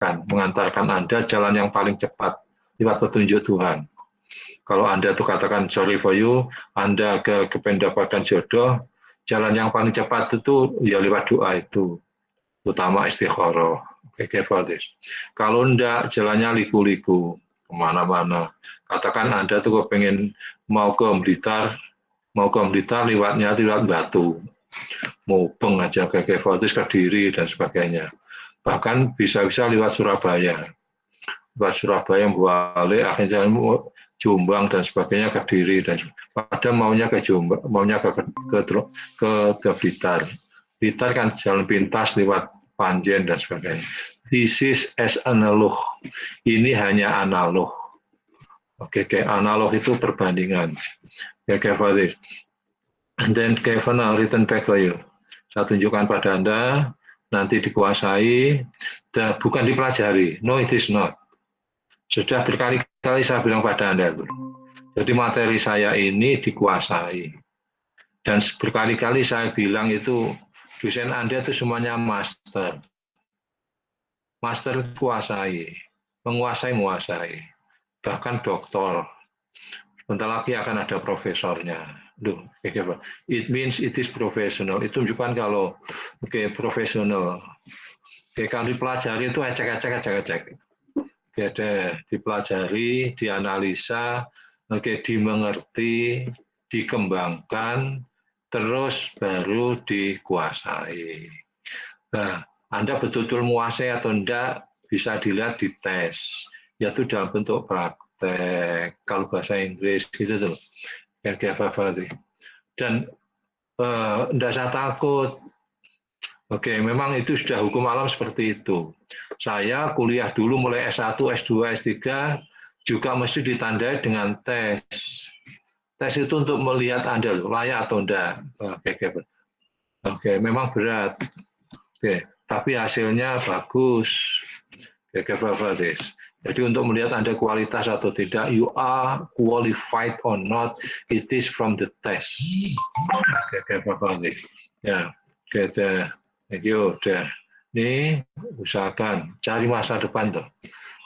mengantarkan Anda jalan yang paling cepat lewat petunjuk Tuhan. Kalau Anda tuh katakan sorry for you, Anda kependapatan jodoh, jalan yang paling cepat itu ya lewat doa itu, utama istikharah. Okay, for this. Kalau enggak, jalannya liku-liku, kemana-mana. Katakan Anda tuh kepengen mau ke Blitar lewatnya lewat Batu, Mubeng aja ke Kevotis, Kediri dan sebagainya. Bahkan bisa-bisa lewat Surabaya, balik akhirnya Jombang dan sebagainya, Kediri dan padahal maunya ke Jombang, maunya ke Blitar. Blitar kan jalan pintas lewat Panjen dan sebagainya. This is as analog. Ini hanya analog. Oke, kayak analog itu perbandingan. Ya, Kevotis. And then Kevin, I'll return back to you. Saya tunjukkan pada Anda, nanti dikuasai, dan bukan dipelajari. No, it is not. Sudah berkali-kali saya bilang pada Anda. Jadi materi saya ini dikuasai. Dan berkali-kali saya bilang itu, dosen Anda itu semuanya master. Master itu kuasai. Menguasai. Bahkan doktor. Sebentar lagi akan ada profesornya. It means it is professional. Itu menunjukkan kalau profesional. Kalau dipelajari itu ecek. Dipelajari, dianalisa, dimengerti, dikembangkan, terus baru dikuasai. Nah, Anda betul-betul menguasai atau enggak bisa dilihat di tes, yaitu dalam bentuk praktek. Kalau bahasa Inggris gitu tuh, dan enggak usah takut. Memang itu sudah hukum alam seperti itu. Saya kuliah dulu mulai S1, S2, S3 juga mesti ditandai dengan tes. Tes itu untuk melihat Anda layak atau enggak. Memang berat. Tapi hasilnya bagus. Jadi untuk melihat Anda kualitas atau tidak, you are qualified or not, it is from the test. Ya, thank you. Ini usahakan cari masa depan tuh.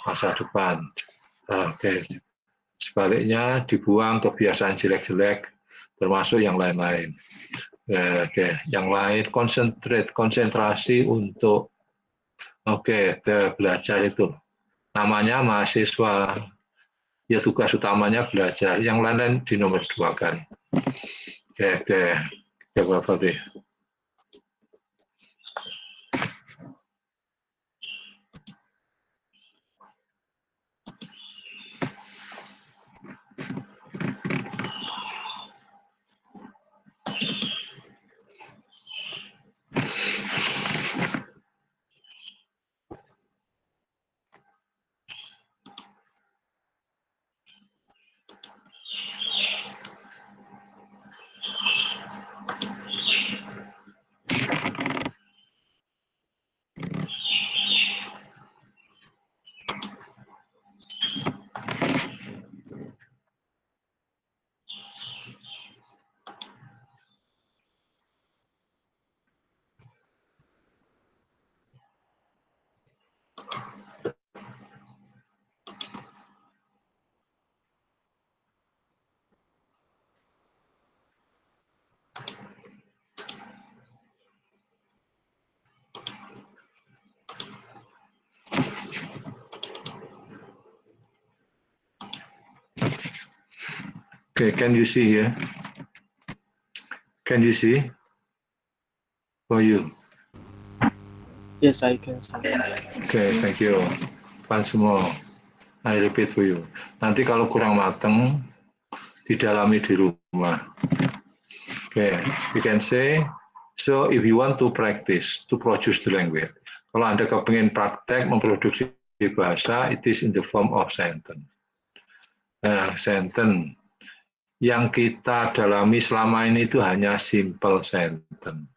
Masa depan. Sebaliknya dibuang kebiasaan jelek-jelek, termasuk yang lain-lain. Yang lain konsentrasi untuk belajar itu. Namanya mahasiswa. Ya tugas utamanya belajar. Yang lain-lain dinomor duakan. Bapak deh. Can you see here? Can you see? For you. Yes, I can see. Thank you. Once more, I repeat for you. Nanti kalau kurang mateng, didalami di rumah. You can say, so if you want to practice, to produce the language. Kalau Anda kepingin praktek, memproduksi bahasa, it is in the form of sentence. Sentence. Yang kita dalami selama ini itu hanya simple sentence.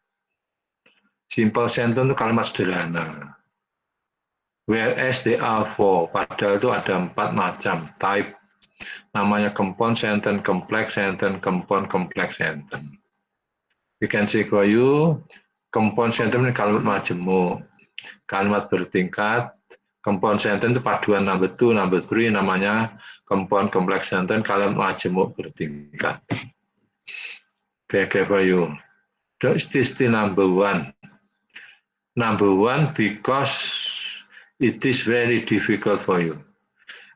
Simple sentence itu kalimat sederhana. Whereas there are 4, padahal itu ada 4 macam type. Namanya compound sentence, complex sentence, compound complex sentence. You can see for you, compound sentence ini kalimat majemuk, kalimat bertingkat, Compound sentence itu paduan number 2, number 3, namanya compound complex sentence, kalian majemuk bertingkat. Okay, for you. This is the number 1. Number 1 because it is very difficult for you.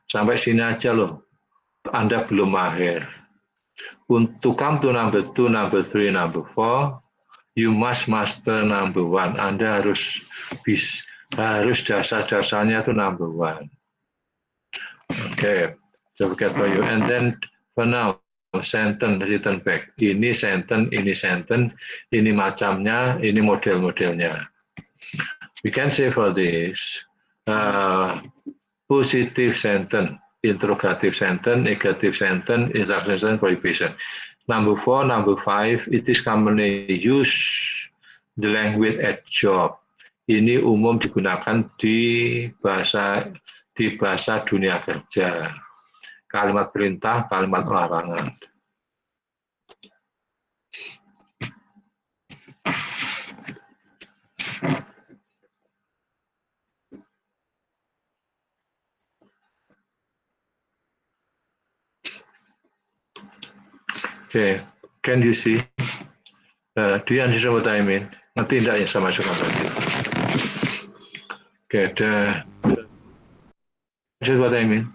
Sampai sini aja loh, Anda belum mahir. Untuk come to number 2, number 3, number 4, you must master number 1. Anda harus dasar-dasarnya itu number 1. Okay, so forget for you. And then for now, sentence written back. Ini sentence, ini macamnya, ini model-modelnya. We can say for this, positive sentence, interrogative sentence, negative sentence, instruction sentence, prohibition. Number 4, number 5, it is commonly used the language at job. Ini umum digunakan di bahasa dunia kerja. Kalimat perintah, kalimat larangan. Okay, can you see? Do you understand what I mean? Nanti tidak yang saya masukkan tadi. Okay, understand what I mean?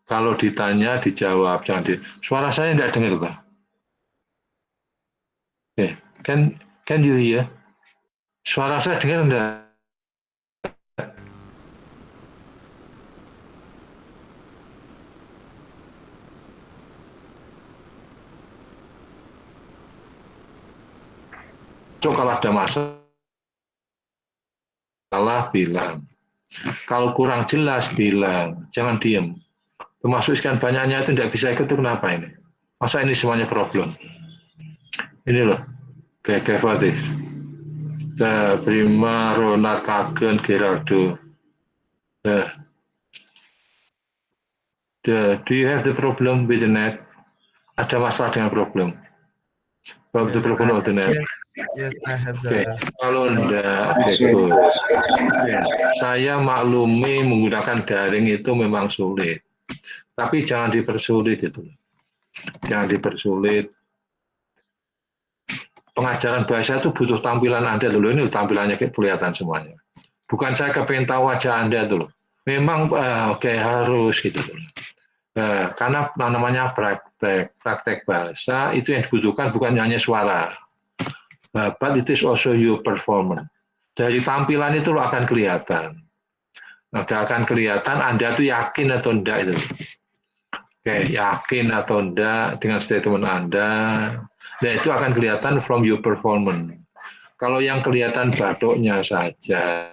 Kalau ditanya, dijawab, jangan di. Suara saya tidak dengar, Pak. Okay, can you hear? Suara saya dengar enggak? So, kalau ada masalah, bilang. Kalau kurang jelas, bilang. Jangan diem. Termasuk sekian banyaknya itu tidak bisa ikut, itu kenapa ini? Masa ini semuanya problem? Ini loh, kayak Fatis. Prima, Ronald, Kagen, Gerardo. Do you have the problem with the net? Ada masalah dengan problem? Yes, Problem of the net? Yes, I have Okay. Kalau enggak, good. Okay. Saya maklumi menggunakan daring itu memang sulit. Tapi jangan dipersulit itu. Jangan dipersulit. Pengajaran bahasa itu butuh tampilan Anda dulu. Ini tampilannya kelihatan semuanya. Bukan saya kepengen tahu wajah Anda dulu. Memang harus gitu dulu. Karena namanya praktek bahasa itu yang dibutuhkan bukan hanya suara, but it is also your performance. Dari tampilan itu lo akan kelihatan. Akan kelihatan Anda tuh yakin atau enggak itu. Yakin atau enggak dengan statement Anda. Nah, itu akan kelihatan from your performance. Kalau yang kelihatan batuknya saja,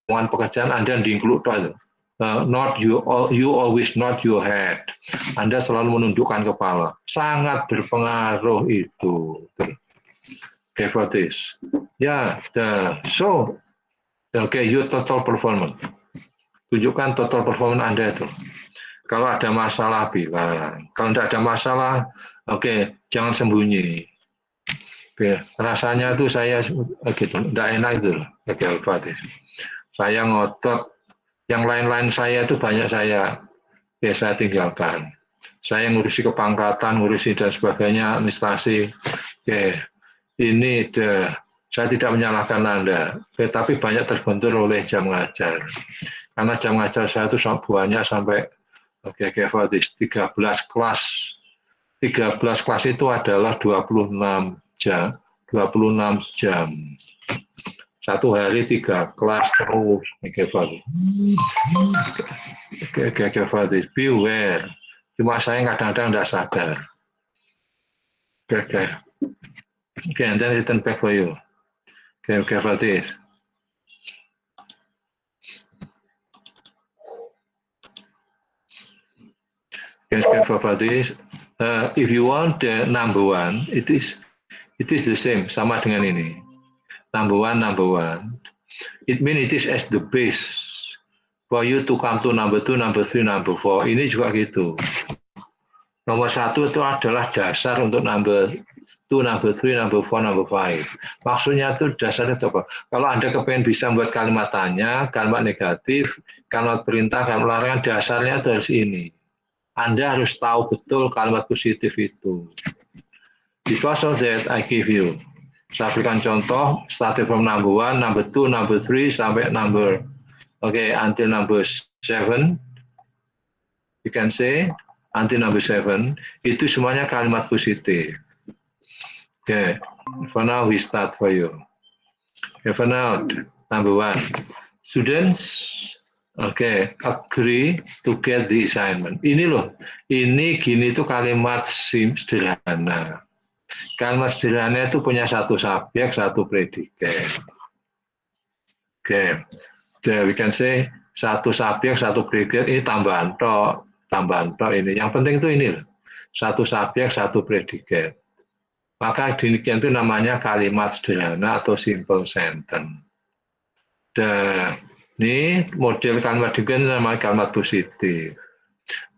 pekerjaan Anda diinklud itu. Not you always nod your head. Anda selalu menundukkan kepala. Sangat berpengaruh itu. Okay, for this. Yeah, so your total performance. Tunjukkan total performance Anda itu. Kalau ada masalah bilang. Kalau tidak ada masalah, jangan sembunyi. Rasanya itu saya gitu, tidak enak itu. For this. Saya ngotot. Yang lain-lain saya itu banyak saya tinggalkan. Saya ngurusi kepangkatan, ngurusi dan sebagainya, administrasi. Ini saya tidak menyalahkan Anda, tapi banyak terbentur oleh jam ngajar. Karena jam ngajar saya itu banyak sampai 13 kelas. 13 kelas itu adalah 26 jam. 26 jam. Satu hari 3 kelas terus. Beware. Cuma saya kadang-kadang tidak sadar. And then return back for you. For this. For this. If you want the number 1, it is the same, sama dengan ini. number one. It means it is as the base for you to come to number 2, number 3, number 4. Ini juga gitu. Nomor 1 itu adalah dasar untuk number 2, number 3, number 4, number 5. Maksudnya itu dasarnya itu apa? Kalau Anda kepengen bisa buat kalimat tanya, kalimat negatif, kalimat perintah, kalimat larangan, dasarnya itu harus ini. Anda harus tahu betul kalimat positif itu. Because of that, I give you. Saya berikan contoh, starting from number 1, number 2, number 3, sampai number, until number 7. You can say, until number 7, itu semuanya kalimat positif. For now we start for you. For now, number 1. Students, agree to get the assignment. Ini loh, ini gini tuh kalimat sederhana. Kalimat sederhana itu punya satu subjek, satu predikat. We can say satu subjek, satu predikat, ini tambahan tok ini. Yang penting itu ini loh, satu subjek, satu predikat. Maka demikian itu namanya kalimat sederhana atau simple sentence. Ini model kalimat juga namanya kalimat positif.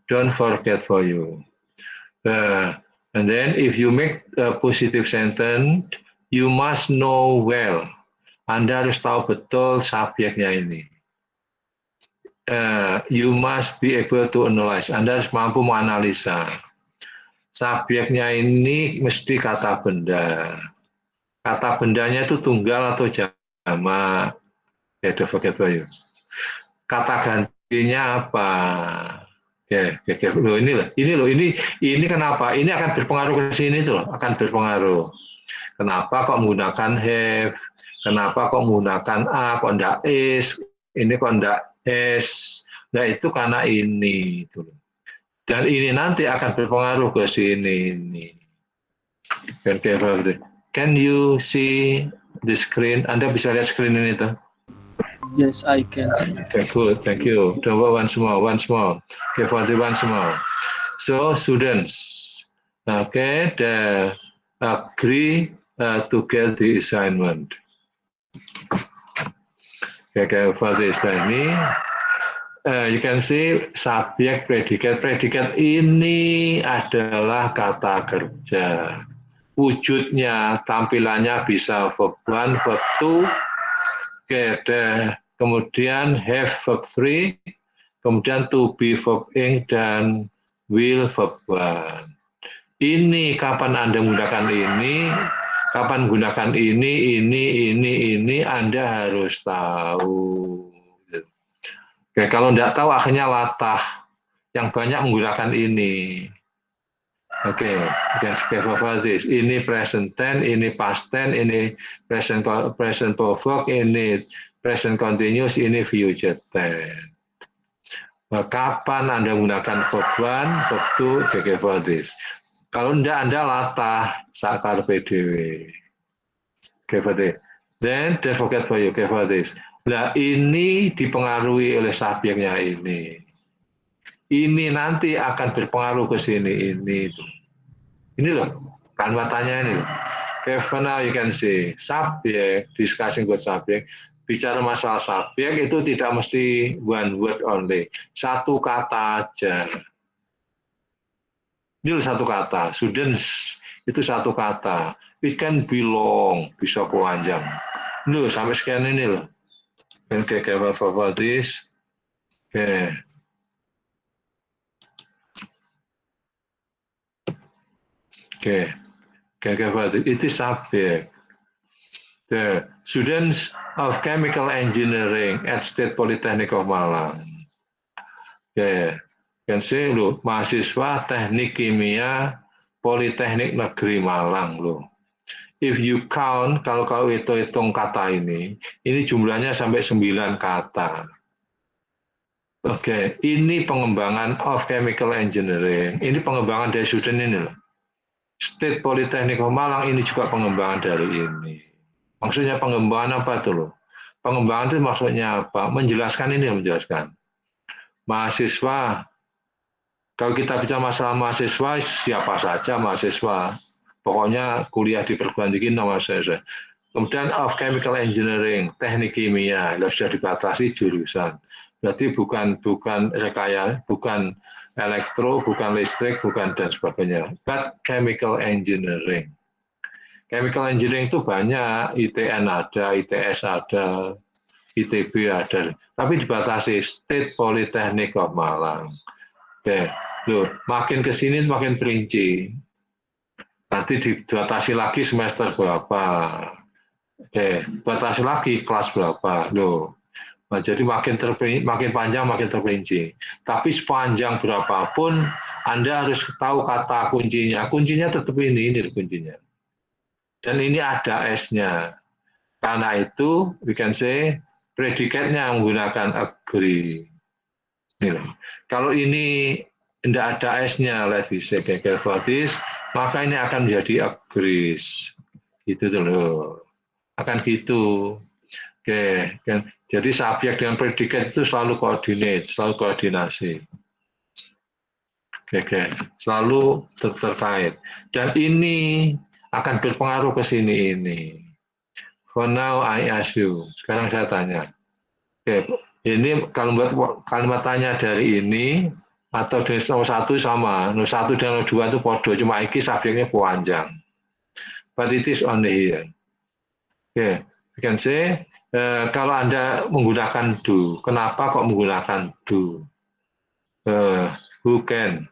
Don't forget for you. And then if you make a positive sentence, you must know well. Anda harus tahu betul subjeknya ini. You must be able to analyze. Anda harus mampu menganalisa. Subjeknya ini mesti kata benda. Kata bendanya itu tunggal atau jamak. Don't forget for you. Kata gantinya apa? Ini kenapa? Ini akan berpengaruh ke sini tuh, akan berpengaruh. Kenapa kok menggunakan have? Kenapa kok menggunakan a? Kok enggak is? Ini kok enggak s? Nah itu karena ini tuh. Dan ini nanti akan berpengaruh ke sini. Can you see the screen? Anda bisa lihat screen ini tuh? Yes, I can see. Okay, good. Thank you. Once more. Okay, for the once more. So, students, they agree to get the assignment. Okay, for this ini, you can see subjek, predikat. Predikat ini adalah kata kerja. Wujudnya, tampilannya bisa verb 1, verb 2, kemudian have verb 3, kemudian to be verb ing, dan will verb 1. Ini kapan Anda menggunakan ini, kapan menggunakan ini, Anda harus tahu. Kalau tidak tahu akhirnya latah. Yang banyak menggunakan ini. Ini present tense, ini past tense, ini present perfect, ini present continuous, ini future tense. Kapan Anda menggunakan verb 1, verb 2, for this. Kalau tidak Anda latah sakar PDW. For this. Then don't forget for you, for this. Nah ini dipengaruhi oleh subjeknya ini. Ini nanti akan berpengaruh ke sini, ini. Ini loh, kalimat tanya ini. For now you can see, subjek, discussing with subjek, bicara masalah subjek itu tidak mesti one word only. Satu kata aja. Ini loh satu kata, students, itu satu kata. It can be long, bisa panjang. Ini loh, sampai sekian ini loh. For this. It is subject. The students of chemical engineering at State Polytechnic of Malang. Kan see loh, mahasiswa teknik kimia Politeknik Negeri Malang loh. If you count, kalau kau hitung kata ini jumlahnya sampai 9 kata. Ini pengembangan of chemical engineering. Ini pengembangan dari student ini loh. State Polytechnic of Malang ini juga pengembangan dari ini. Maksudnya pengembangan apa itu loh? Pengembangan itu maksudnya apa? Menjelaskan ini, menjelaskan. Mahasiswa, kalau kita bicara masalah mahasiswa, siapa saja mahasiswa. Pokoknya kuliah di perguruan tinggi nama saya. Kemudian of chemical engineering, teknik kimia, sudah dibatasi jurusan. Berarti bukan rekaya, bukan elektro, bukan listrik, bukan dan sebagainya. But chemical engineering. Chemical engineering itu banyak, ITN ada, ITS ada, ITB ada, tapi dibatasi State Polytechnic of Malang. Oke, loh, makin ke sini makin perinci. Nanti dibatasi lagi semester berapa. Oke, batasi lagi kelas berapa. Loh. Nah, jadi makin panjang makin terperinci. Tapi sepanjang berapapun Anda harus tahu kata kuncinya. Kuncinya tetap ini kuncinya. Dan ini ada S-nya. Karena itu, we can say, predikatnya menggunakan agree. Ini loh. Kalau ini tidak ada S-nya, let's say, kayak maka ini akan menjadi agrees. Gitu loh. Akan gitu. Oke, kan. Jadi subjek dengan predikat itu selalu koordinasi. Oke, selalu terkait. Dan ini akan berpengaruh ke sini ini. For now I ask you. Sekarang saya tanya. Oke, ini kalau buat kalimat tanya dari ini atau dari nomor 1 sama. Nomor 1 dan nomor 2 itu podo, cuma iki subjeknya panjang. But it is only here. Oke, you can say kalau Anda menggunakan do, kenapa kok menggunakan do? Who can?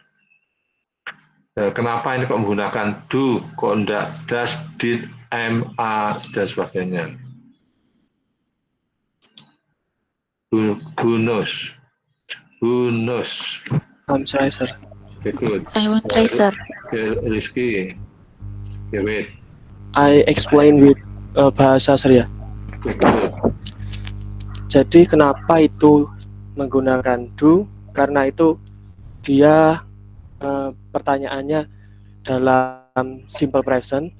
Kenapa ini kok menggunakan do, kok enggak does, did, am, are, dan sebagainya? Who knows? Who knows? I'm sorry, sir. Okay, good. I won't try, sir. Rizky. Okay, wait. I explain with bahasa sir ya. Okay, good. Jadi kenapa itu menggunakan do? Karena itu dia pertanyaannya dalam simple present,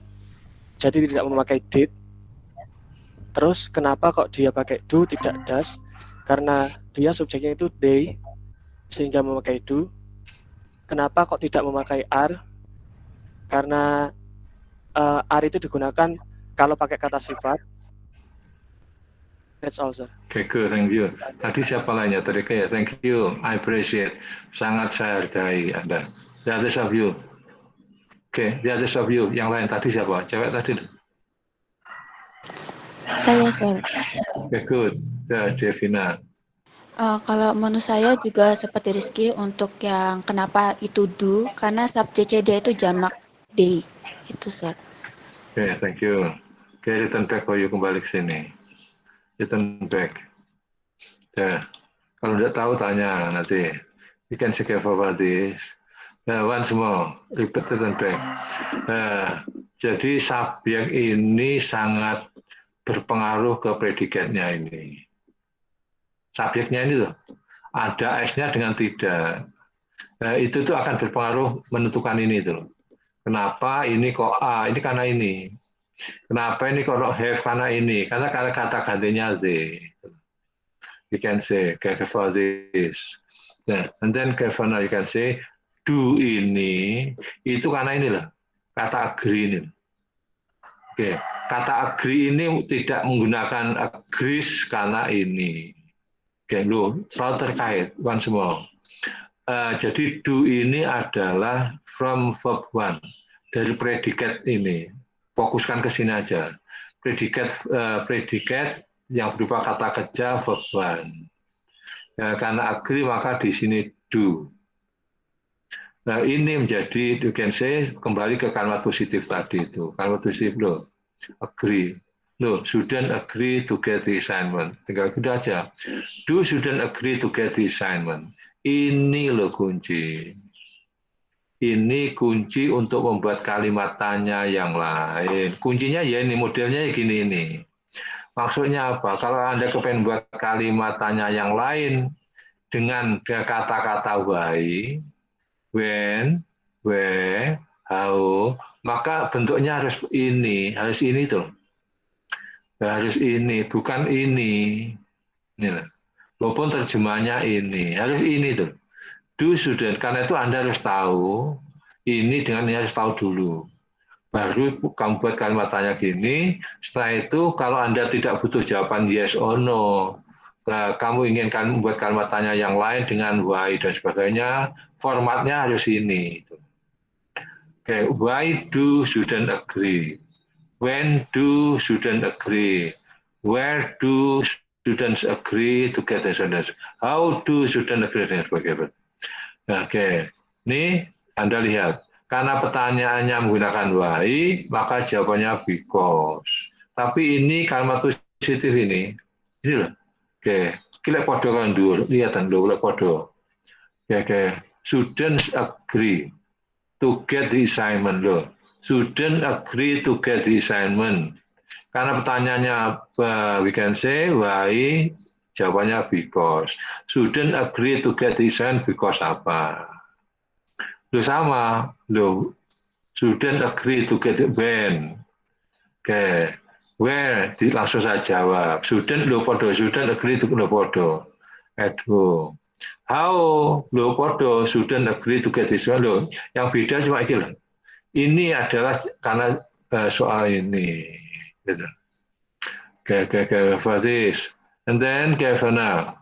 jadi tidak memakai did. Terus kenapa kok dia pakai do tidak does? Karena dia subjeknya itu they, sehingga memakai do. Kenapa kok tidak memakai are? Karena are itu digunakan kalau pakai kata sifat. That's all, sir. Okay, good, thank you. Tadi siapa lainnya? Tadi kayak thank you, I appreciate. Sangat saya hargai Anda. The others of you. Oke, the others of you. Yang lain tadi siapa? Cewek tadi. Saya, sir. Okay, good. Devina. Kalau menurut saya juga seperti Rizky untuk yang kenapa itu do, karena subjeknya dia itu jamak they. Itu, sir. Oke, thank you. Oke, return back for you kembali ke sini. Return back. Ya, kalau tidak tahu tanya nanti. You can check for this. Once more, repeat return back. Jadi subjek ini sangat berpengaruh ke predikatnya ini. Subjeknya ini loh, ada S-nya dengan tidak. Itu tuh akan berpengaruh menentukan ini tuh. Kenapa ini kok A? Ini karena ini. Kenapa ini kok have karena ini? Karena kata gantinya they. You can say for this. Nah, and then now you can say do ini itu karena ini loh. Kata agree ini. Oke, kata agree ini tidak menggunakan agrees karena ini. Oke, loh, selalu terkait once more. Jadi do ini adalah from verb one dari predikat ini. Fokuskan ke sini aja. Predikat yang berupa kata kerja verb one. Karena agree maka di sini do. Nah, ini menjadi you can say kembali ke kalimat positif tadi itu. Kalimat positif loh, agree. Loh, shouldn't agree to get the assignment. Tinggal gitu aja. Do shouldn't agree to get the assignment. Ini loh kunci. Ini kunci untuk membuat kalimat tanya yang lain. Kuncinya ya ini, modelnya ya gini ini. Maksudnya apa? Kalau Anda kepengen buat kalimat tanya yang lain dengan kata-kata why, when, where, how, maka bentuknya harus ini tuh. Harus ini, bukan ini. Ini loh. Walaupun terjemahnya ini, harus ini tuh. Do shouldn't, karena itu Anda harus tahu, ini dengan ini harus tahu dulu. Baru kamu buat kalimat tanya gini. Setelah itu kalau Anda tidak butuh jawaban yes or no, kamu inginkan membuat kalimat tanya yang lain dengan why dan sebagainya, formatnya harus ini. Oke, why do student agree? When do student agree? Where do students agree to get attendance? How do students agree dan sebagainya. Oke, ini Anda lihat. Karena pertanyaannya menggunakan why, maka jawabannya because. Tapi ini kalimat positif ini loh. Oke, kita podo kan dulu, lihatan dulu, podo. Oke, students agree to get the assignment loh. Students agree to get the assignment. Karena pertanyaannya we can say why, jawabannya because. Students agree to get the assignment because apa? Loh sama, loh. Student agree to get it when. Oke, where langsung saya jawab. Student lo podo, student agree to lo podo. At home. How lo podo, student agree to get this one lo. Yang beda cuma ini loh. Ini adalah karena soal ini. Gitu. Okay, for this. And then, for now,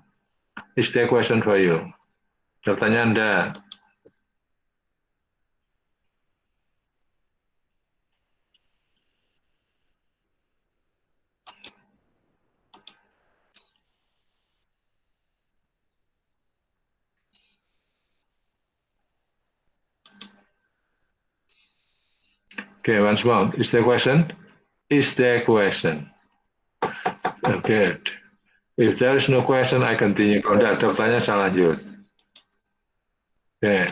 is there a question for you? Pertanyaan Anda. Okay, once more. Is there a question? Is there a question? Okay. If there is no question, I continue. Kalau tidak ada pertanyaan, saya lanjut. Okay.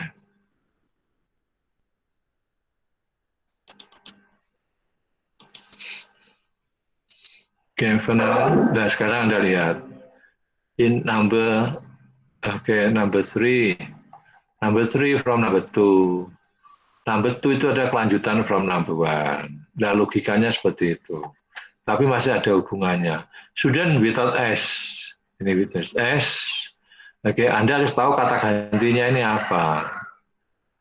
Okay, for now, nah sekarang Anda lihat. In number 3. Number 3 from number 2. Number 2 itu ada kelanjutan from number 1. Nah, logikanya seperti itu. Tapi masih ada hubungannya. Student without S. Ini without S. Oke, Anda harus tahu kata gantinya ini apa.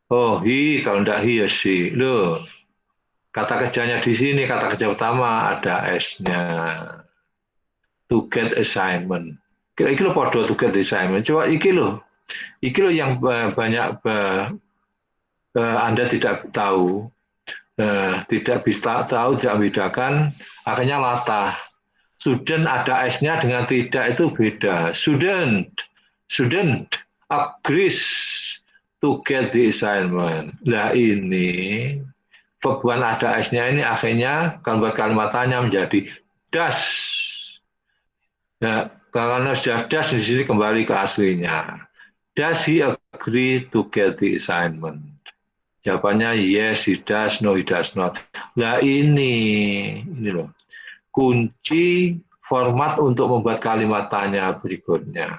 Oh, he, kalau enggak he, she. Loh, kata kerjanya di sini, kata kerja pertama ada S-nya. To get assignment. Iki lo podo to get assignment. Coba iki lo yang banyak Anda tidak tahu, tidak bisa tahu, tidak membedakan, akhirnya latah. Student ada S-nya dengan tidak itu beda. Student agrees to get the assignment. Nah ini, verb one ada S-nya ini akhirnya kalau buat kalimat tanya menjadi does. Nah, karena sudah does di sini kembali ke aslinya. Does he agree to get the assignment? Jawabannya yes, he does, no, he does not. Nah ini loh, kunci format untuk membuat kalimat tanya berikutnya.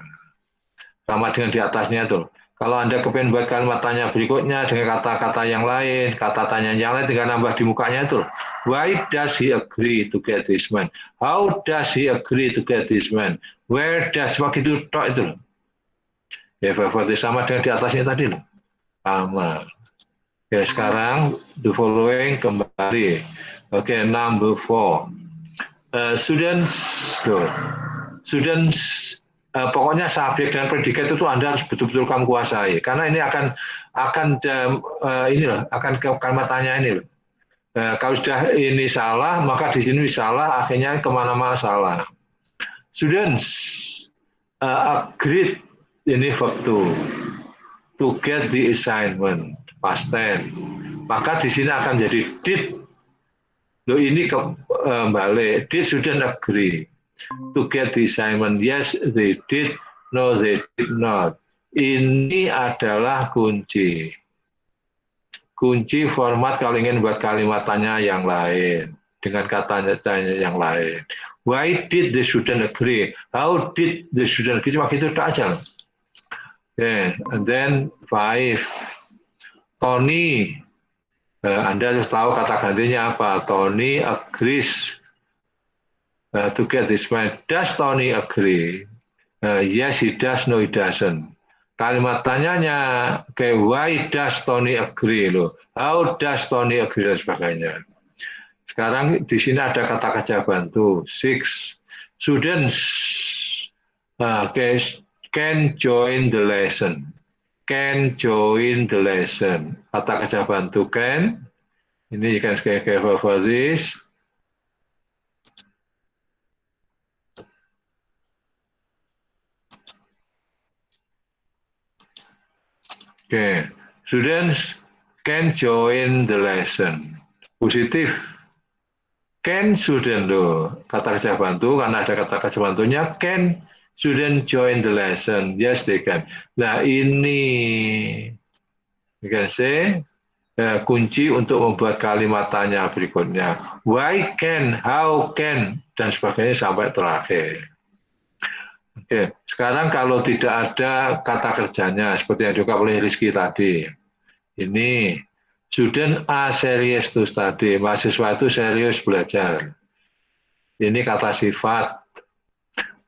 Sama dengan di atasnya tuh. Kalau Anda kepengen buat kalimat tanya berikutnya dengan kata-kata yang lain, kata tanya yang lain tinggal nambah di mukanya itu. Why does he agree to get this man? How does he agree to get this man? Where does, begitu tok itu loh. Ya, sama dengan di atasnya tadi loh. Sama. Oke, sekarang the following kembali. Oke, number 4. Students, pokoknya subjek dan predikat itu Anda harus betul-betul kamu kuasai. Karena ini akan kalimat tanya ini loh. Kalau sudah ini salah, maka di sini salah, akhirnya kemana-mana salah. Students agreed, ini verb to get the assignment. Past tense. Maka di sini akan jadi did. Loh ini kembali. Did student agree to get the assignment? Yes, they did. No, they did not. Ini adalah kunci. Kunci format kalau ingin buat kalimat tanya yang lain. Dengan kata tanya yang lain. Why did the student agree? How did the student agree? Cuma gitu tak aja. Okay. And then 5. Tony, Anda harus tahu kata gantinya apa. Tony agrees to get this man. Does Tony agree? Yes, he does. No, he doesn't. Kalimat tanyanya, why does Tony agree? Loh. How does Tony agree? Dan sebagainya. Sekarang di sini ada kata kerja bantu. 6 students can join the lesson. Can join the lesson. Kata kerja bantu can. Ini kan sebagai verb for this. Oke, students can join the lesson. Positif. Can student loh, kata kerja bantu karena ada kata kerja bantunya can student join the lesson. Yes, they can. Nah ini, you can say kunci untuk membuat kalimat tanya berikutnya. Why can, how can, dan sebagainya sampai terakhir. Oke, sekarang kalau tidak ada kata kerjanya seperti yang diungkap oleh Rizky tadi, ini student are serious to study, mahasiswa itu serius belajar. Ini kata sifat.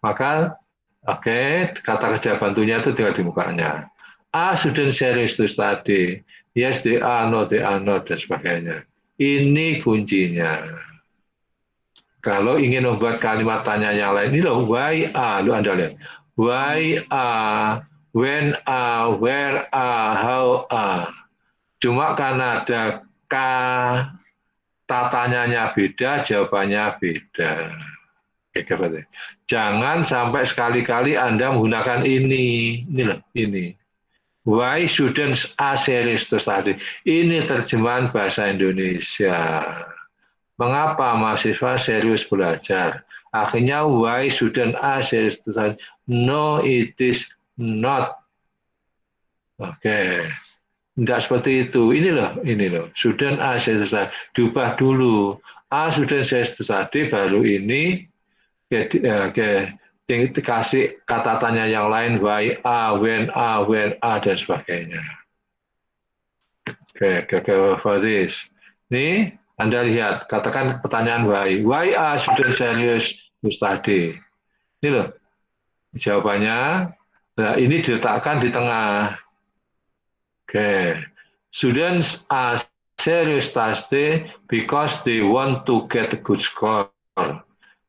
Maka, kata kerja bantunya itu tinggal di mukanya. Are student serious to study? Yes, they are, no, they are not, dan sebagainya. Ini kuncinya. Kalau ingin membuat kalimat tanya yang lain, ini loh, why are, lu Anda lihat. Why are, when are, where are, how are. Cuma karena ada tatanya beda, jawabannya beda. Jangan sampai sekali-kali Anda menggunakan ini loh, ini. Why students are serious to study? Ini terjemahan bahasa Indonesia. Mengapa mahasiswa serius belajar? Akhirnya why students are serious to study? No, it is not. Oke. Tidak seperti itu. Ini loh. Student A serious to study. Diubah dulu. A student serious to study, baru ini dikasih kata tanya yang lain, why A, when A, where A, dan sebagainya. Oke, for this. Ini Anda lihat, katakan pertanyaan why. Why are students serious to study? Ini loh, jawabannya. Nah, ini diletakkan di tengah. Oke, students are serious to study because they want to get a good score.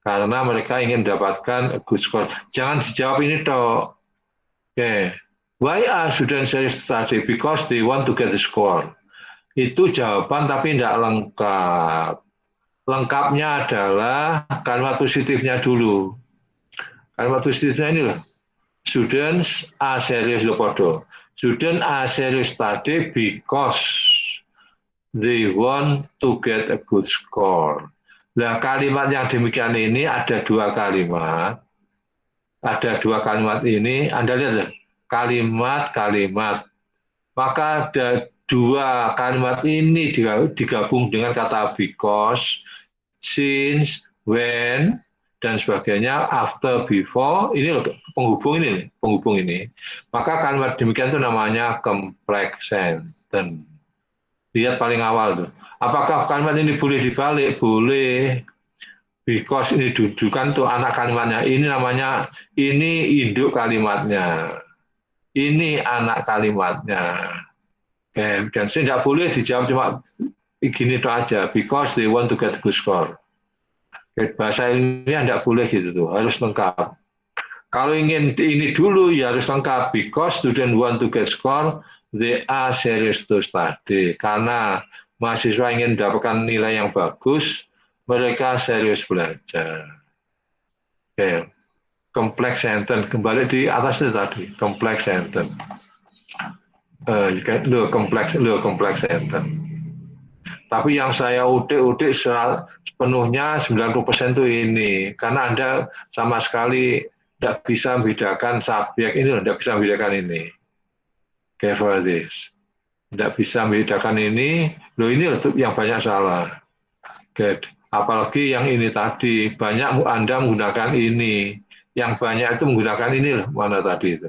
Karena mereka ingin mendapatkan a good score. Jangan dijawab ini toh. Oke, why are students serious to study? Because they want to get a score. Itu jawaban tapi tidak lengkap. Lengkapnya adalah kalimat positifnya dulu. Kalimat positifnya ini loh. Students are serious loh. Students are serious study because they want to get a good score. Nah, kalimat yang demikian ini ada dua kalimat. Ada dua kalimat ini, Anda lihat ya, kalimat-kalimat. Maka ada dua kalimat ini digabung dengan kata because, since, when, dan sebagainya, after, before, ini loh, penghubung ini. Maka kalimat demikian itu namanya complex sentence. Lihat paling awal tuh. Apakah kalimat ini boleh dibalik? Boleh. Because ini dudukan tuh anak kalimatnya. Ini namanya, ini induk kalimatnya. Ini anak kalimatnya. Dan tidak boleh dijawab cuma gini tuh aja. Because they want to get a good score. Bahasa ilmiah tidak boleh gitu tuh, harus lengkap. Kalau ingin ini dulu ya harus lengkap. Because student want to get score, they are serious to study. Karena mahasiswa ingin mendapatkan nilai yang bagus, mereka serius belajar. Oke, complex sentence. Kembali di atas itu tadi, complex sentence. Complex sentence. Tapi yang saya udik sepenuhnya 90% itu ini. Karena Anda sama sekali tidak bisa membedakan subjek ini, tidak bisa membedakan ini. Okay, for this. Tidak bisa membedakan ini, ini yang banyak salah. Okay. Apalagi yang ini tadi, banyak Anda menggunakan ini. Yang banyak itu menggunakan ini, mana tadi itu.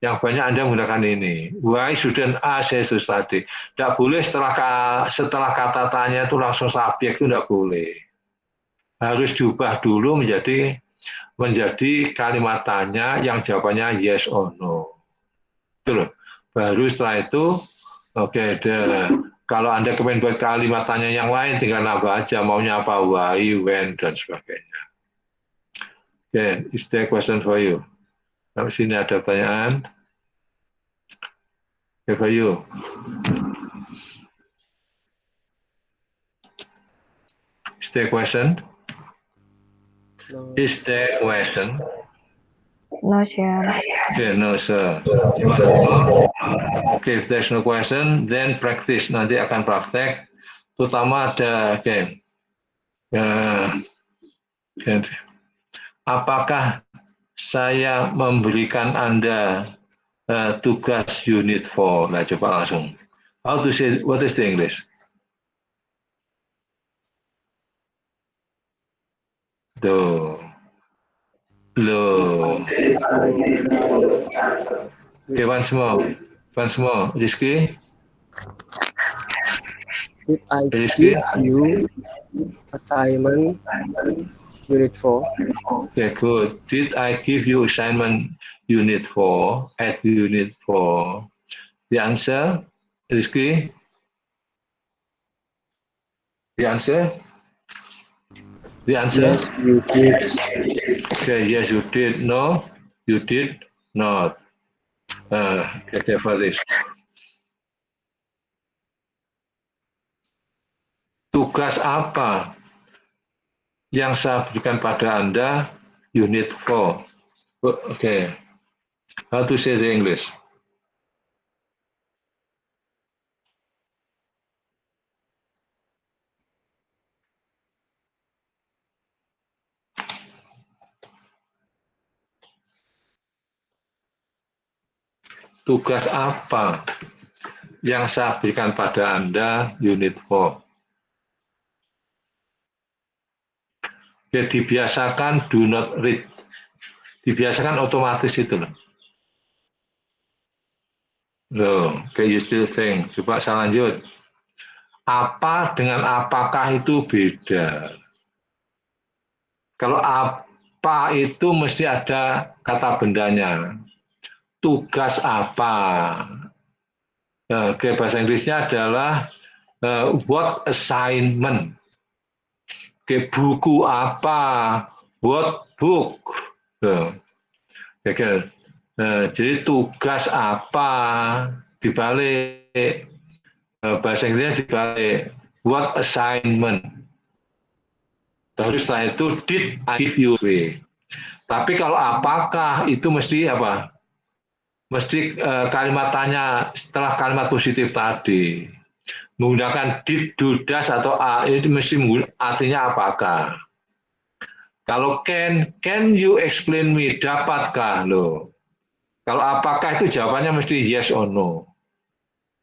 Yang banyak Anda menggunakan ini. Why student A serious to study? Tidak boleh setelah kata tanya itu langsung subjek, itu tidak boleh. Harus diubah dulu menjadi kalimat tanya yang jawabannya yes or no. Itu loh. Baru setelah itu, Kalau Anda kepengen buat kalimat tanya yang lain, tinggal nambah aja maunya apa, why, when, dan sebagainya. Oke, is there a question for you? Sampai sini ada pertanyaan? Okay, for you. Is there a question? No. Is there a question? No, sir. Okay, no, sir. Okay, if there's no question, then practice. Nanti akan praktek. Terutama ada, oke. Apakah saya memberikan Anda tugas unit 4? Nah, coba langsung. How to say, what is the English? Tuh. Loh. Okay, once more. Once more. Rizky? Did I Rizky? give you assignment unit 4? Okay, good. Did I give you assignment unit 4 at unit 4? The answer, Rizky? The answer? The answer? Yes, you did. Okay, yes, you did. No, you did not. Okay, for this. Tugas apa yang saya berikan pada Anda unit 4? Okay. How to say the English? Tugas apa yang saya berikan pada Anda unit 4? Ya, dibiasakan do not read. Dibiasakan otomatis itu loh. Loh, okay, you still think. Coba saya lanjut. Apa dengan apakah itu beda? Kalau apa itu mesti ada kata bendanya. Tugas apa? Oke, bahasa Inggrisnya adalah what assignment. Oke, buku apa? What book? Oke, jadi tugas apa dibalik bahasa Inggrisnya dibalik what assignment. Terus setelah itu did I give you? Tapi kalau apakah itu mesti apa? Mesti kalimat tanya setelah kalimat positif tadi. Menggunakan did, do, does, atau a, itu mesti artinya apakah. Kalau can you explain me, dapatkah lo? Kalau apakah itu jawabannya mesti yes or no.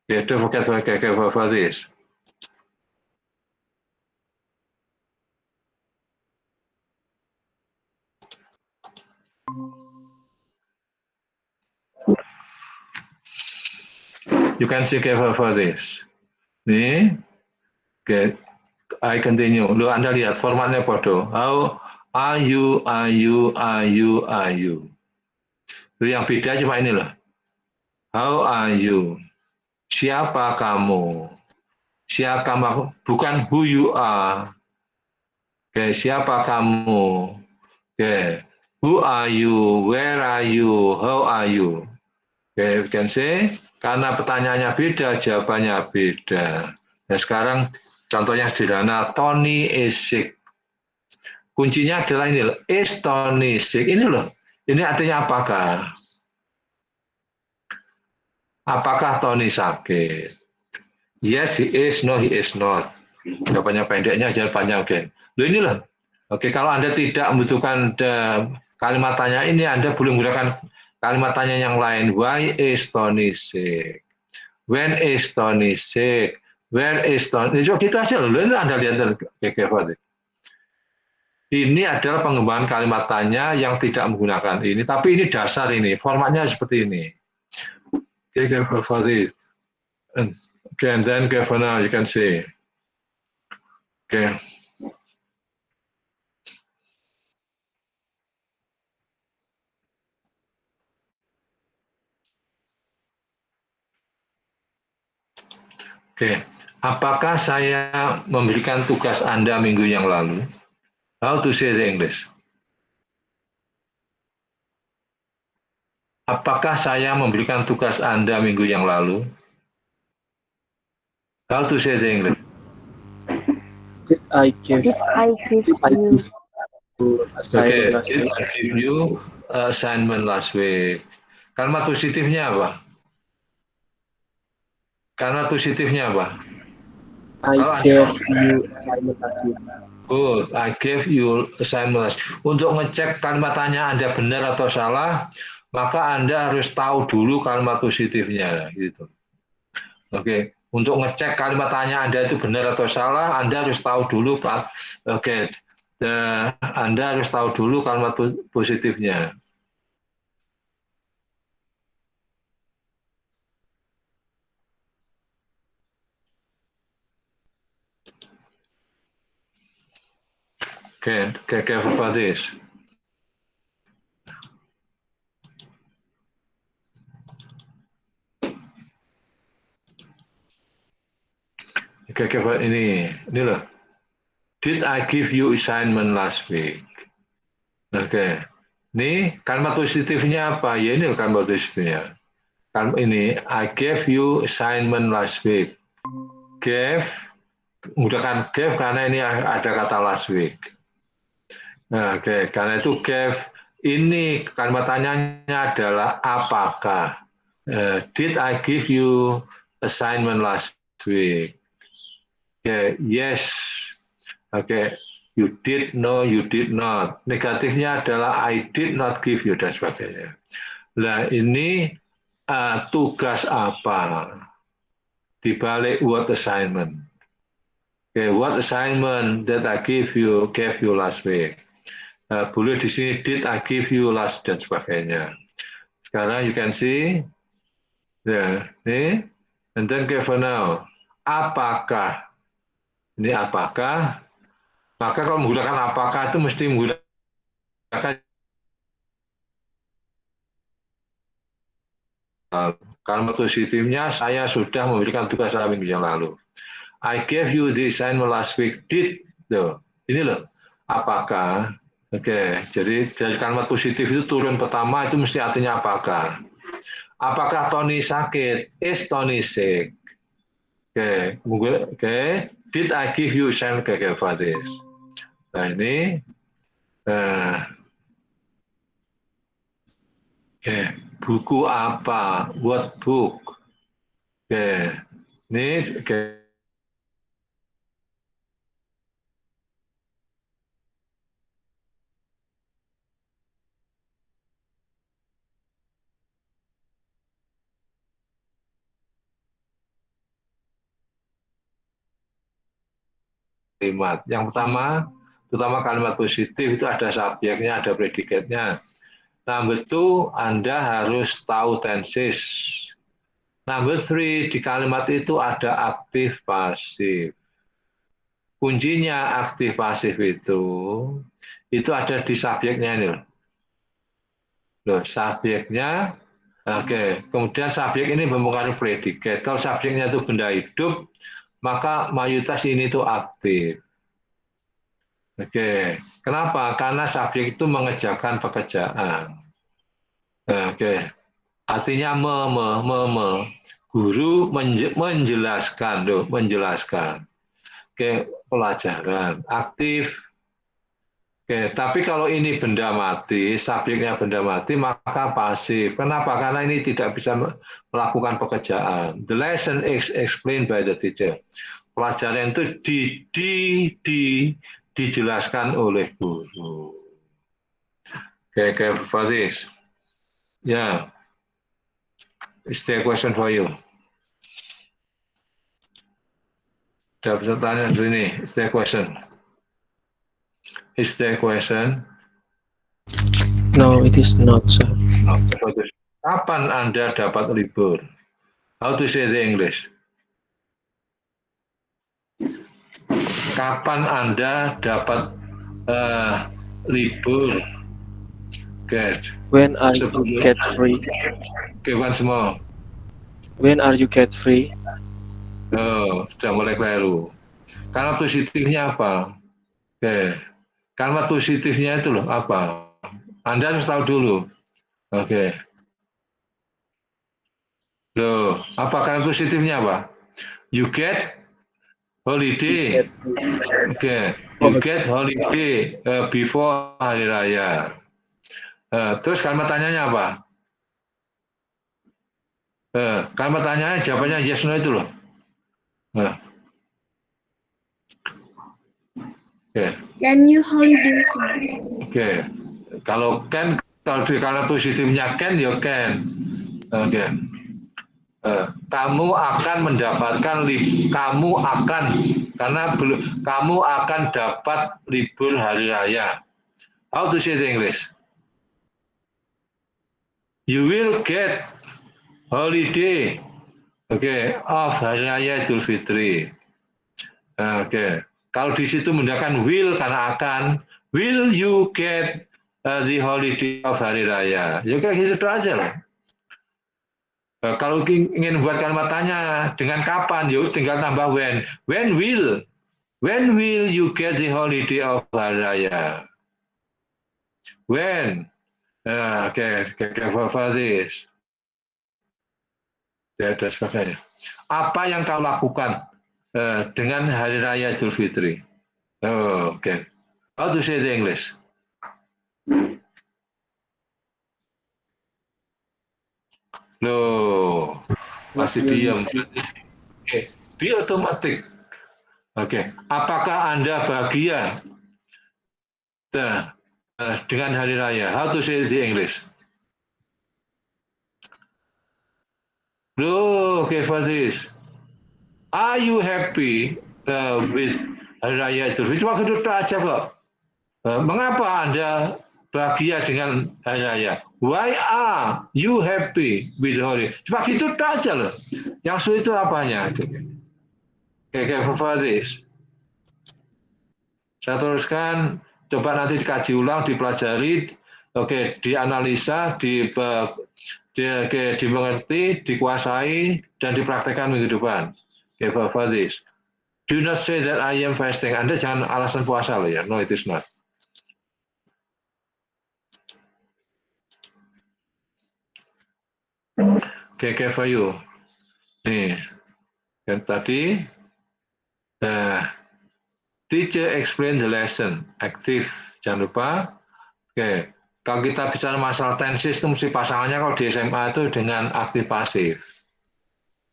Okay, don't forget for this. You can see for this. Nih, okay. I continue. Lu Anda lihat formatnya bodoh. How are you, are you, are you, are you. Yang beda cuma ini loh. How are you? Siapa kamu? Siapa kamu? Bukan who you are. Oke, siapa kamu? Oke, who are you? Where are you? How are you? Oke, you can say, karena pertanyaannya beda, jawabannya beda. Nah, sekarang contohnya sederhana, Tony is sick. Kuncinya adalah ini loh, is Tony sick. Ini loh, ini artinya apakah? Apakah Tony sakit? Yes, he is. No, he is not. Jawabannya pendeknya aja panjang. Oke. Loh ini loh. Oke, kalau Anda tidak membutuhkan kalimat tanya ini, Anda boleh menggunakan kalimat tanya yang lain. Why is Tony sick? When is Tony sick? Where is Tony? So, gitu aja loh. Ini Anda lihat. Oke, ini adalah pengembangan kalimat tanya yang tidak menggunakan ini. Tapi ini dasar ini. Formatnya seperti ini. Oke, okay, and then for now you can see. Okay. Oke, Apakah saya memberikan tugas Anda minggu yang lalu? How to say the English? Apakah saya memberikan tugas Anda minggu yang lalu? How to say the English? Did I give Did I give you Okay, assignment last did week? I give you assignment last week? Kalimat positifnya apa? Kalimat positifnya apa? I Kalau gave you assignment last week. Good, I gave you assignment. Untuk ngecek kalimat tanya Anda benar atau salah, maka Anda harus tahu dulu kalimat positifnya, gitu. Oke, untuk ngecek kalimat tanya Anda itu benar atau salah, Anda harus tahu dulu, Pak. Oke, Anda harus tahu dulu kalimat positifnya. Oke, careful for this. Oke, ini loh. Did I give you assignment last week? Oke, ini kalimat positifnya apa? Ya ini loh kalimat positifnya. Ini I gave you assignment last week. Gave, menggunakan gave karena ini ada kata last week. Nah, oke, karena itu gave ini kalimat tanyanya adalah apakah? Did I give you assignment last week? Yes. Oke, you did, no, you did not. Negatifnya adalah I did not give you dan sebagainya. Nah, ini tugas apa di balik what assignment? What assignment that I gave you last week? Boleh di sini did I give you last dan sebagainya. Sekarang you can see, ini, and then for now, apakah? Ini apakah? Maka kalau menggunakan apakah itu mesti menggunakan kalimat positifnya saya sudah memberikan tugas minggu yang lalu. I gave you the assignment last week. Did, tuh. Ini loh. Apakah? Oke, jadi dari kalimat positif itu turun pertama itu mesti artinya apakah? Apakah Tony sakit? Is Tony sick? Oke. Did I give you assignment for this? Nah ini, buku apa? What book? Ini kalimat. Yang terutama kalimat positif itu ada subjeknya, ada predikatnya. Number 2, Anda harus tahu tenses. Number 3, di kalimat itu ada aktif pasif. Kuncinya aktif pasif itu ada di subjeknya ini loh. Subjeknya, oke. Kemudian subjek ini mempengaruhi predikat. Kalau subjeknya itu benda hidup, maka mayoritas ini itu aktif. Oke, kenapa? Karena subjek itu mengerjakan pekerjaan. Oke, artinya guru menjelaskan, menjelaskan. Oke, pelajaran aktif. Oke, tapi kalau ini benda mati, subjeknya benda mati, maka pasif. Kenapa? Karena ini tidak bisa melakukan pekerjaan. The lesson is explained by the teacher. Pelajaran itu dijelaskan oleh guru. Oke, for this. Yeah. Is there a question for you? Ada pertanyaan sini. Is there a question? Is there a question? No, it is not, sir. No. Kapan Anda dapat libur? How to say the English? Kapan Anda dapat libur? Good. When are you get free? Okay, once more. When are you get free? Oh, sudah mulai keliru. Kalimat positifnya apa? Oke. Kalimat positifnya itu loh apa? Anda harus tahu dulu. Oke. Loh, apa kalimat positifnya apa? You get holiday. Oke. You get holiday before hari raya. Terus kalimat tanyanya apa? Kalimat tanyanya jawabannya yes no itu loh. Oke. Can you holiday soon? Oke. Kalau can, kalau di kalimat positifnya can, ya can. Oke. Kamu akan mendapatkan kamu akan karena belum kamu akan dapat libur hari raya. How to say in English? You will get holiday. Oke, of hari raya Idul Fitri. Oke. Kalau di situ menggunakan will karena akan, will you get the holiday of hari raya? Ya kayak gitu aja lah. Kalau ingin buat kalimat tanya dengan kapan, yuk tinggal tambah when. When will you get the holiday of hari raya? When? Oke, for this. Ya, dan sebagainya. Apa yang kau lakukan dengan hari raya Idul Fitri? Oke. How to say the English? Loh, masih diam. Oke, be otomatis. Oke, apakah Anda bahagia dengan hari raya? How to say the English? Loh, okay, for this. Are you happy with hari raya Idul Fitri? Cuma gitu aja kok. Mengapa Anda bahagia dengan hari raya? Why are you happy with holiday? Cuma gitu aja loh. Yang sulit itu apanya? Oke, for this. Saya teruskan, coba nanti dikaji ulang, dipelajari, oke, dianalisa, dimengerti, dikuasai, dan dipraktekkan minggu depan. Oke, for this. Do not say that I am fasting. Anda jangan alasan puasa loh ya. No, it is not. Oke, for you. Nih, yang tadi, teacher explain the lesson. Aktif, jangan lupa. Oke, kalau kita bicara masalah tenses itu mesti pasangannya kalau di SMA itu dengan aktif pasif.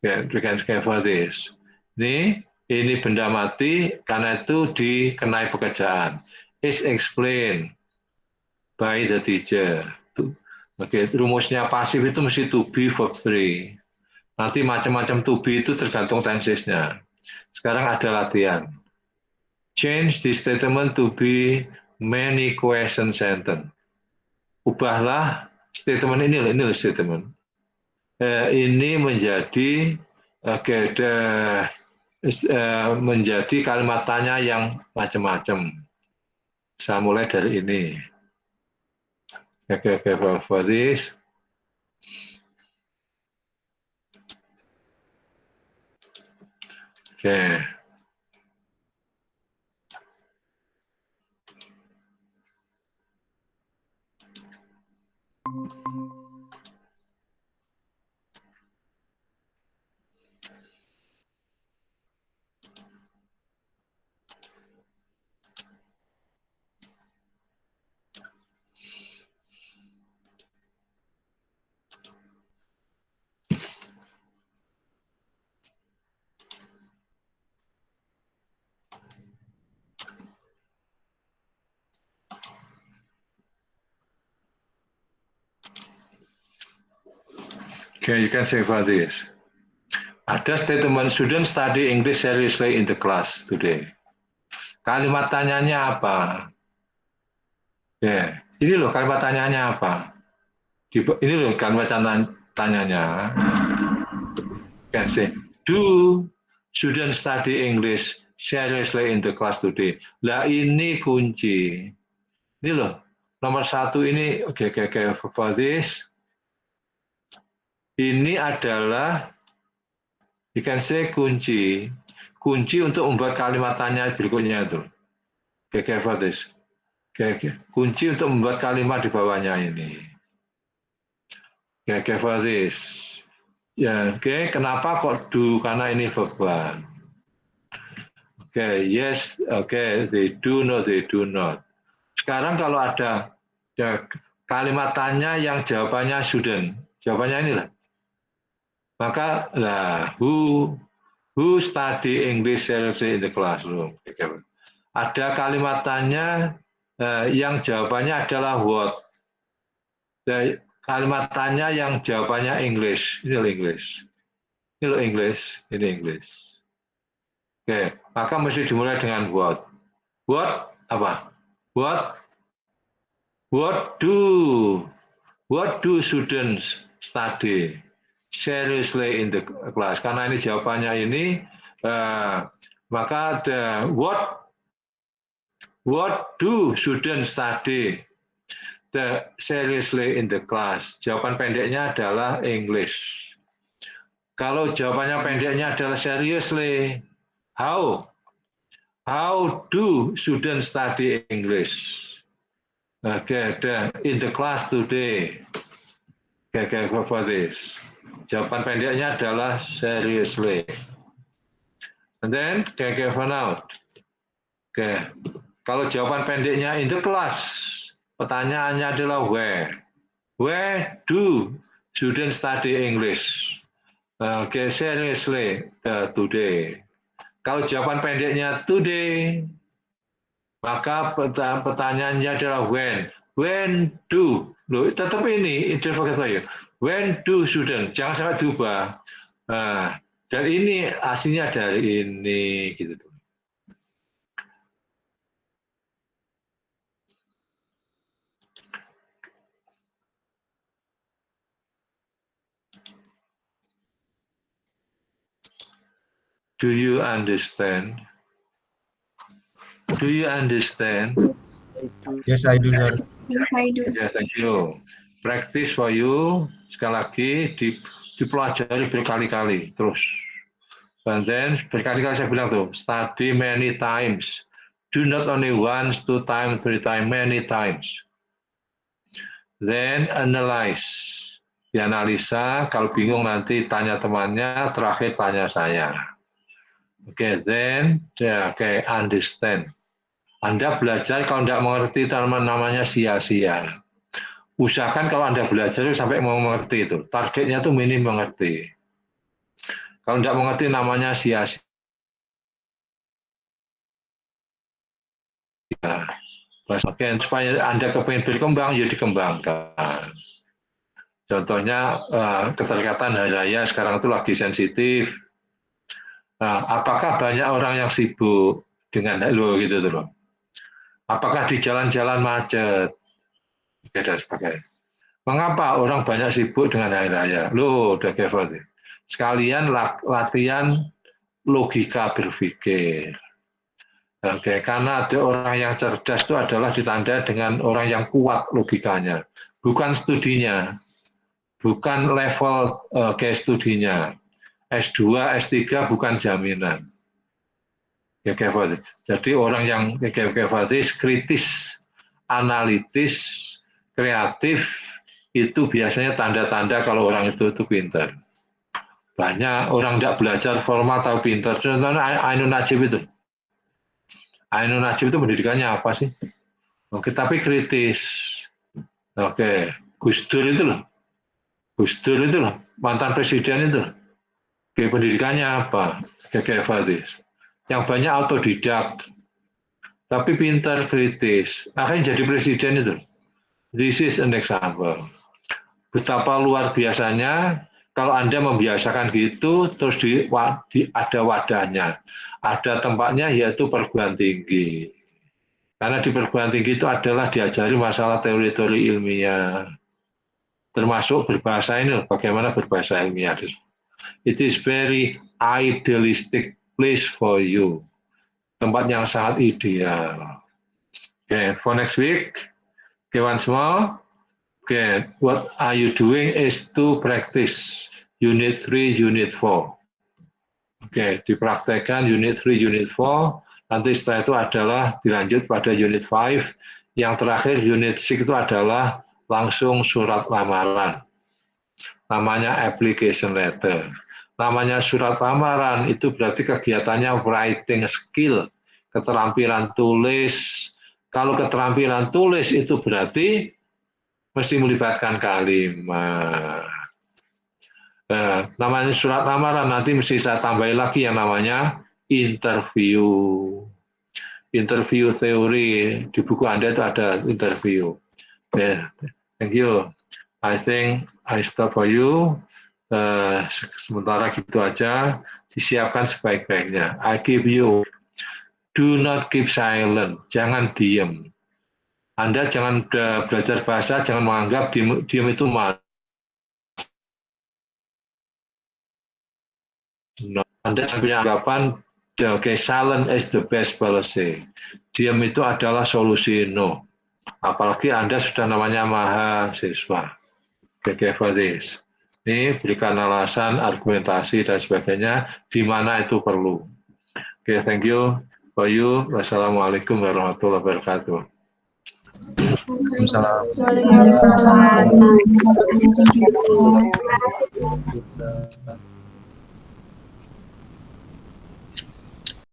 Ya, we can for this. Ini benda mati karena itu dikenai pekerjaan. Is explained by the teacher. Oke, rumusnya pasif itu mesti to be verb 3. Nanti macam-macam to be itu tergantung tensesnya. Sekarang ada latihan. Change the statement to be many question sentence. Ubahlah statement ini statement. Ini menjadi menjadi kalimat tanya yang macam-macam. Saya mulai dari ini. For this. Oke. Okay, you can say for this. Ada statement student study English seriously in the class today. Kalimat tanyanya apa? Ya, ini loh kalimat tanyanya apa? Ini loh kalimat tanyanya. Can say, do student study English seriously in the class today? Lah ini kunci. Ini loh nomor 1 ini. Oke, for this. Ini adalah You can say kunci. Kunci untuk membuat kalimat tanya berikutnya itu. Okay, for this. Okay. Kunci untuk membuat kalimat di bawahnya ini. Okay, for this. Ya, oke. Kenapa kok do? Karena ini verb 1. Oke, yes, oke. They do, no, they do not. Sekarang kalau ada ya, kalimat tanya yang jawabannya shouldn't, jawabannya inilah. Maka lah, who study English seriously in the classroom? Ada kalimat tanya yang jawabannya adalah what. Kalimat tanya yang jawabannya English, ini English. Ini English, ini English. Oke, maka mesti dimulai dengan what. What apa? What do students study seriously in the class? Karena ini jawabannya ini, maka the what do students study seriously in the class? Jawaban pendeknya adalah English. Kalau jawabannya pendeknya adalah seriously, how do students study English? Okay, in the class today. Okay, for this. Jawaban pendeknya adalah seriously. And then, okay, for now. Okay. Kalau jawaban pendeknya in the class, pertanyaannya adalah where. Where do students study English? Okay, seriously today. Kalau jawaban pendeknya today, maka pertanyaannya adalah when. When do? Loh, tetap ini interrogator. When do students? Jangan sampai diubah. Dan ini aslinya dari ini gitu. Do you understand? Do you understand? Yes, I do, sir. Yes, I do. Ya, thank you. Practice for you. Sekali lagi dipelajari berkali-kali terus. And then berkali-kali saya bilang tuh, study many times. Do not only once, 2 times, 3 times, many times. Then analyze. Dianalisa, kalau bingung nanti tanya temannya, terakhir tanya saya. Oke, then understand. Anda belajar kalau tidak mengerti namanya sia-sia. Usahakan kalau Anda belajar sampai mau mengerti itu. Targetnya itu minim mengerti. Kalau tidak mengerti namanya sia-sia. Oke, supaya Anda kepingin berkembang, ya dikembangkan. Contohnya keterkaitan hari raya sekarang itu lagi sensitif. Apakah banyak orang yang sibuk dengan gitu loh? Apakah di jalan-jalan macet? Dan sebagainya. Mengapa orang banyak sibuk dengan hari raya? Loh, udah kefir. Sekalian latihan logika berpikir. Oke, karena ada orang yang cerdas itu adalah ditandai dengan orang yang kuat logikanya, bukan studinya, bukan level studinya. S2, S3 bukan jaminan. Jadi orang yang kritis, analitis, kreatif, itu biasanya tanda-tanda kalau orang itu pintar. Banyak orang tidak belajar formal atau pintar. Contohnya Ainun Najib itu. Ainun Najib itu pendidikannya apa sih? Oke, tapi kritis. Oke, Gus Dur itu loh. Gus Dur itu loh, mantan presiden itu loh. Oke, pendidikannya apa? Kayak Fadis. Yang banyak autodidak, tapi pintar kritis. Akhirnya jadi presiden itu. This is an example. Betapa luar biasanya kalau Anda membiasakan gitu, terus ada wadahnya. Ada tempatnya yaitu perguruan tinggi. Karena di perguruan tinggi itu adalah diajari masalah teori-teori ilmiah. Termasuk berbahasa ini, bagaimana berbahasa ilmiah. It is very idealistic place for you. Tempat yang sangat ideal. Okay, for next week, okay, once more. Okay, what are you doing is to practice Unit 3, Unit 4. Oke, dipraktekkan unit 3, unit 4, nanti setelah itu adalah dilanjut pada unit 5, yang terakhir unit 6 itu adalah langsung surat lamaran. Namanya application letter. Namanya surat lamaran itu berarti kegiatannya writing skill, keterampilan tulis. Kalau keterampilan tulis itu berarti mesti melibatkan kalimat. Namanya surat lamaran, nanti mesti saya tambahin lagi yang namanya interview. Interview teori, di buku Anda itu ada interview. Thank you. I think I stop for you. Sementara gitu aja, disiapkan sebaik-baiknya. I give you, do not keep silent, jangan diem. Anda jangan belajar bahasa, jangan menganggap diem itu malu. Anda punya anggapan, okay, silent is the best policy. Diam itu adalah solusi no. Apalagi Anda sudah namanya mahasiswa. Okay, for this. Ini berikan alasan, argumentasi, dan sebagainya, di mana itu perlu. Oke, thank you for you. Wassalamualaikum warahmatullahi wabarakatuh. Waalaikumsalam. Waalaikumsalam.